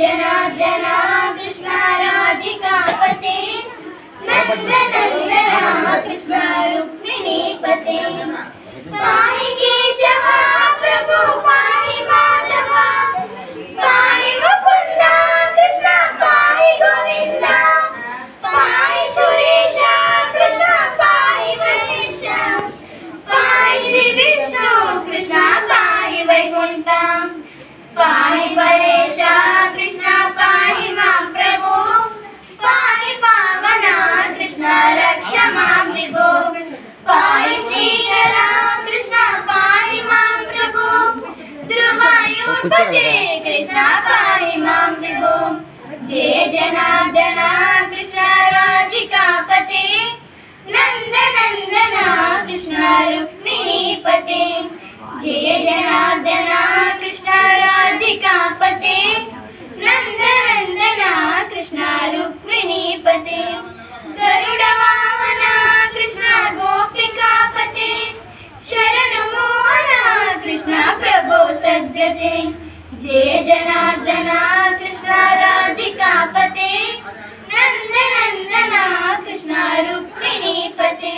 जनार्दन कृष्ण राधिकापते नंदनंदन कृष्ण रुक्मिणीपते पाहि केशव प्रभु पाहि माधव पाहि मुकुंद कृष्ण पाहि गोविंद पाहि सुरेश कृष्ण पाहि महेश पाहि श्री विष्णु कृष्ण पाहि वैकुंठ पाहि परेश कृष्ण पाहि मां प्रभु पाहि पावन कृष्ण रक्ष मां विभो पाहि श्रीधर कृष्ण पाहि मां प्रभु ध्रुवायुपते कृष्ण पाहि मां विभो जय जनार्दन कृष्ण राधिकापते नंदनंदन कृष्ण रुक्मिणीपते जय जनार्दन कृष्ण राधिकापते नंदनंदन कृष्ण रुक्मिणीपते गरुड़ वाहन कृष्ण गोपिकापते शरण मोहन कृष्ण प्रभो सद्गते जय जनार्दन कृष्ण राधिकापते नंदनंदन कृष्ण रुक्मिणीपते।